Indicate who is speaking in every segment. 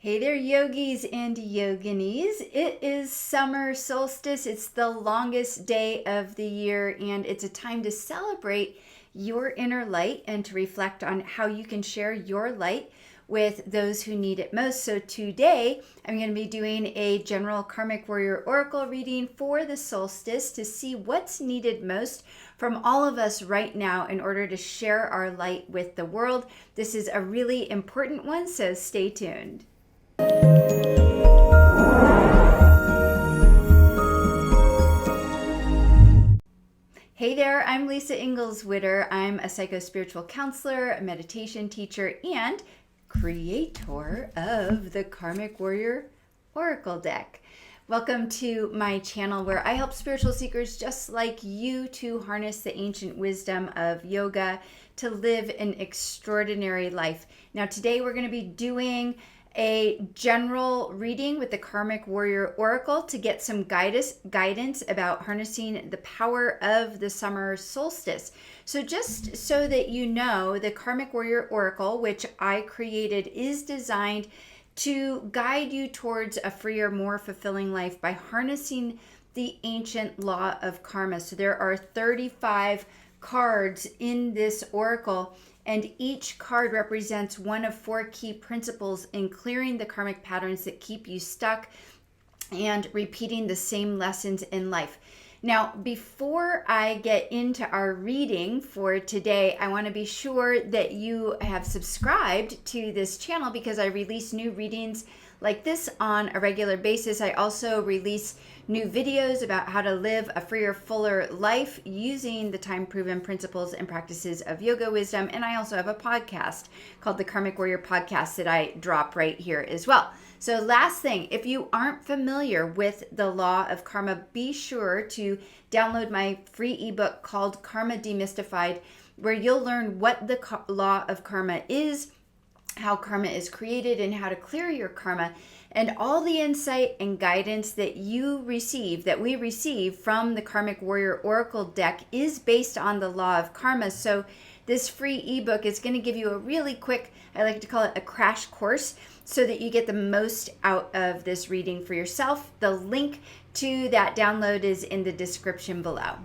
Speaker 1: Hey there, yogis and yoginis. It is summer solstice. It's the longest day of the year, and it's a time to celebrate your inner light and to reflect on how you can share your light with those who need it most. So today, I'm going to be doing a general Karmic Warrior Oracle reading for the solstice to see what's needed most from all of us right now in order to share our light with the world. This is a really important one, so stay tuned. Hey there, I'm Lisa Engles Witter. I'm a psycho-spiritual counselor, a meditation teacher, and creator of the Karmic Warrior Oracle deck. Welcome to my channel where I help spiritual seekers just like you to harness the ancient wisdom of yoga to live an extraordinary life. Now today we're going to be doing general reading with the Karmic Warrior Oracle to get some guidance about harnessing the power of the summer solstice. So just so that you know, the Karmic Warrior Oracle, which I created, is designed to guide you towards a freer, more fulfilling life by harnessing the ancient law of karma. So there are 35 cards in this oracle, and each card represents one of 4 key principles in clearing the karmic patterns that keep you stuck and repeating the same lessons in life. Now, before I get into our reading for today, I want to be sure that you have subscribed to this channel because I release new readings like this on a regular basis. I also release new videos about how to live a freer, fuller life using the time-proven principles and practices of yoga wisdom. And I also have a podcast called the Karmic Warrior Podcast that I drop right here as well. So last thing, if you aren't familiar with the law of karma, be sure to download my free ebook called Karma Demystified, where you'll learn what the law of karma is, how karma is created, and how to clear your karma, and all the insight and guidance that we receive from the Karmic Warrior Oracle deck is based on the law of karma. So this free ebook is going to give you a really quick, I like to call it a crash course, so that you get the most out of this reading for yourself. The link to that download is in the description below.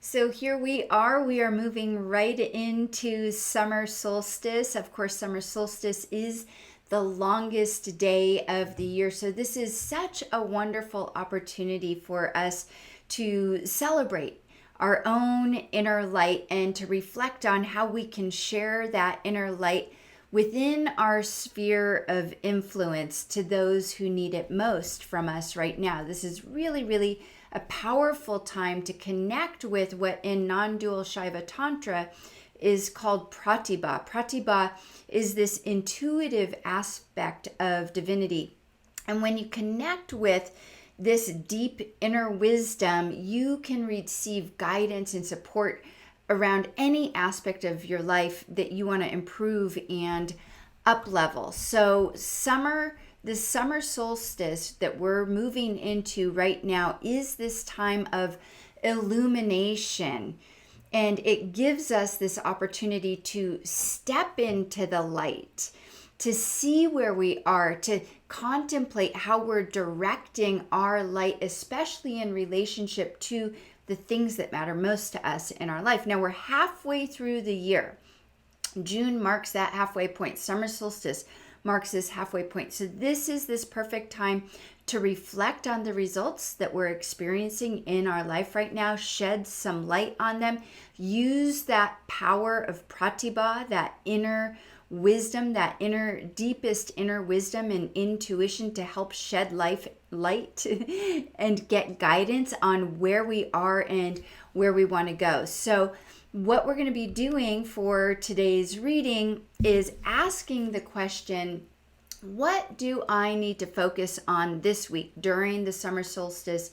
Speaker 1: So here we are moving right into summer solstice. Of course, summer solstice is the longest day of the year. So this is such a wonderful opportunity for us to celebrate our own inner light and to reflect on how we can share that inner light within our sphere of influence to those who need it most from us right now. This is really, really a powerful time to connect with what in non-dual Shaiva Tantra is called pratibha. Pratibha is this intuitive aspect of divinity. And when you connect with this deep inner wisdom, you can receive guidance and support around any aspect of your life that you want to improve and up level. So the summer solstice that we're moving into right now is this time of illumination. And it gives us this opportunity to step into the light, to see where we are, to contemplate how we're directing our light, especially in relationship to the things that matter most to us in our life. Now we're halfway through the year. June marks that halfway point. Summer solstice marks this halfway point. So this is this perfect time to reflect on the results that we're experiencing in our life right now, shed some light on them, use that power of pratibha, that inner wisdom, that deepest inner wisdom and intuition to help shed light and get guidance on where we are and where we want to go. So what we're going to be doing for today's reading is asking the question, what do I need to focus on this week during the summer solstice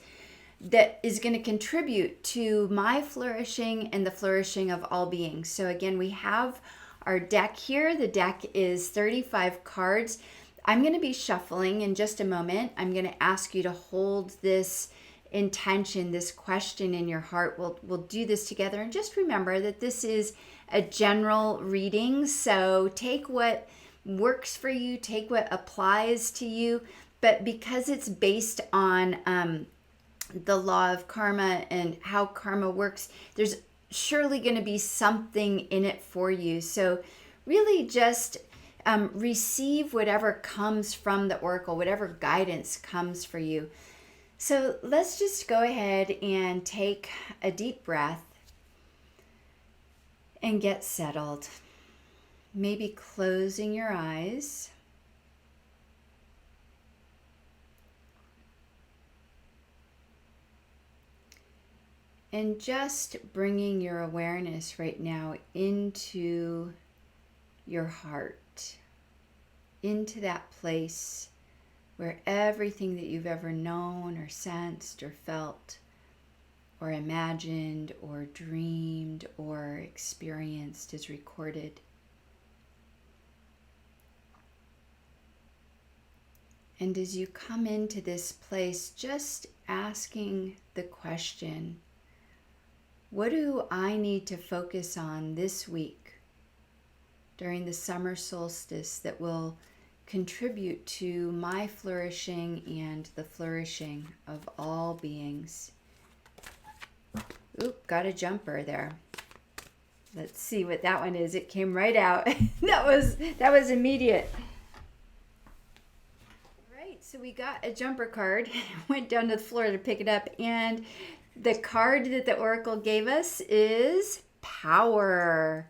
Speaker 1: that is going to contribute to my flourishing and the flourishing of all beings? So again, we have our deck here. The deck is 35 cards. I'm going to be shuffling in just a moment. I'm going to ask you to hold this intention, this question in your heart. We'll do this together. And just remember that this is a general reading. So take what works for you, take what applies to you. But because it's based on the law of karma and how karma works, there's surely going to be something in it for you. So really just receive whatever comes from the oracle, whatever guidance comes for you. So let's just go ahead and take a deep breath and get settled. Maybe closing your eyes. And just bringing your awareness right now into your heart, into that place where everything that you've ever known or sensed or felt or imagined or dreamed or experienced is recorded. And as you come into this place, just asking the question, what do I need to focus on this week during the summer solstice that will contribute to my flourishing and the flourishing of all beings? Oop, got a jumper there. Let's see what that one is. It came right out. That was immediate. Right, so we got a jumper card. Went down to the floor to pick it up, and the card that the oracle gave us is power.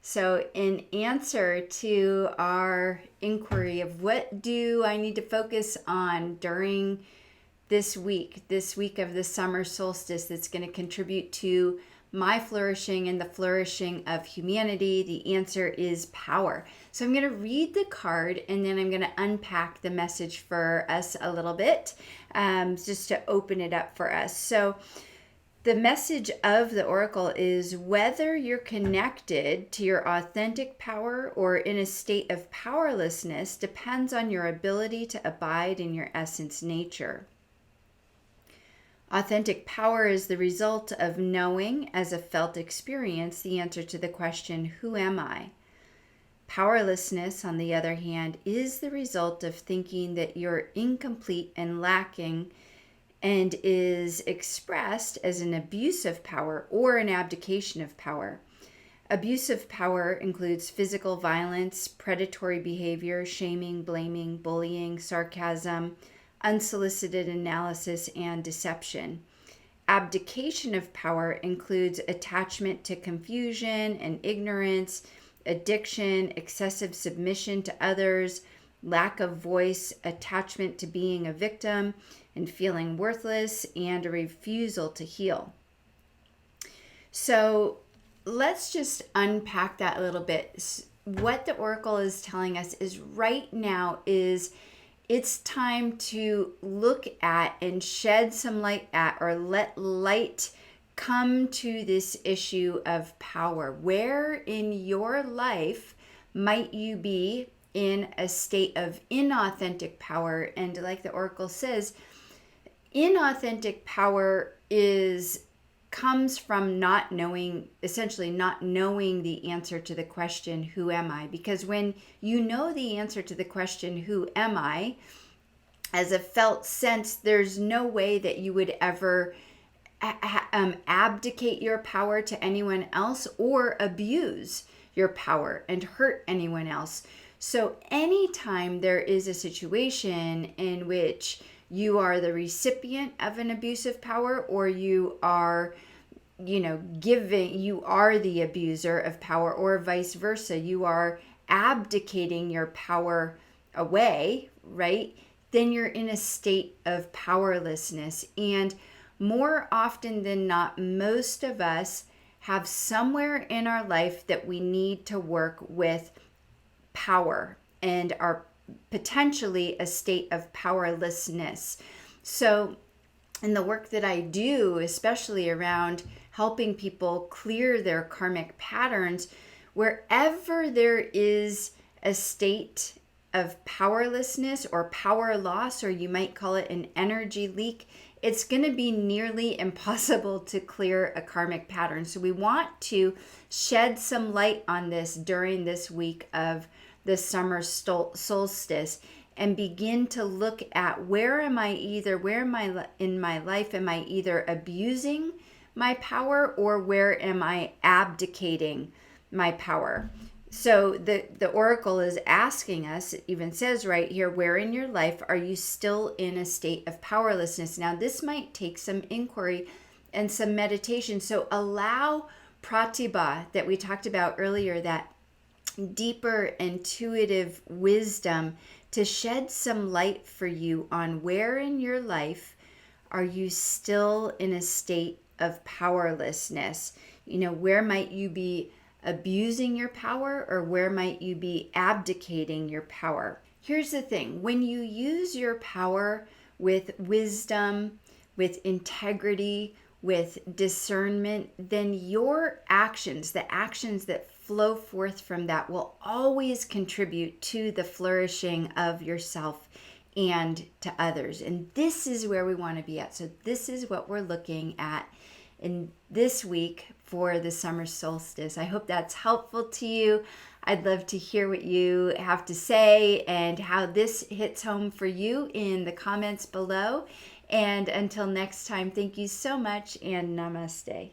Speaker 1: So in answer to our inquiry of what do I need to focus on during this week of the summer solstice that's going to contribute to my flourishing and the flourishing of humanity, the answer is power. So I'm going to read the card and then I'm going to unpack the message for us a little bit, just to open it up for us. So the message of the oracle is whether you're connected to your authentic power or in a state of powerlessness depends on your ability to abide in your essence nature. Authentic power is the result of knowing as a felt experience the answer to the question, who am I? Powerlessness, on the other hand, is the result of thinking that you're incomplete and lacking and is expressed as an abuse of power or an abdication of power. Abusive power includes physical violence, predatory behavior, shaming, blaming, bullying, sarcasm, unsolicited analysis, and deception. Abdication of power includes attachment to confusion and ignorance, addiction, excessive submission to others, lack of voice, attachment to being a victim and feeling worthless, and a refusal to heal. So let's just unpack that a little bit. What the oracle is telling us is right now is it's time to look at and shed some light at, or let light come to this issue of power. Where in your life might you be in a state of inauthentic power? And like the oracle says, inauthentic power comes from not knowing the answer to the question, who am I? Because when you know the answer to the question, who am I, as a felt sense, there's no way that you would ever abdicate your power to anyone else or abuse your power and hurt anyone else. So anytime there is a situation in which you are the recipient of an abusive power, or you are, you are the abuser of power, or vice versa, you are abdicating your power away, right? Then you're in a state of powerlessness. And more often than not, most of us have somewhere in our life that we need to work with power and are potentially a state of powerlessness. So in the work that I do, especially around helping people clear their karmic patterns, wherever there is a state of powerlessness or power loss, or you might call it an energy leak, it's going to be nearly impossible to clear a karmic pattern. So we want to shed some light on this during this week of the summer solstice and begin to look at where am I in my life am I either abusing my power or where am I abdicating my power. So the oracle is asking us, it even says right here, where in your life are you still in a state of powerlessness? Now this might take some inquiry and some meditation. So allow pratibha that we talked about earlier, that deeper intuitive wisdom, to shed some light for you on where in your life are you still in a state of powerlessness. Where might you be abusing your power, or where might you be abdicating your power? Here's the thing. When you use your power with wisdom, with integrity, with discernment, then your actions, the actions that flow forth from that, will always contribute to the flourishing of yourself and to others. And this is where we want to be at. So this is what we're looking at in this week for the summer solstice. I hope that's helpful to you. I'd love to hear what you have to say and how this hits home for you in the comments below. And until next time, thank you so much, and namaste.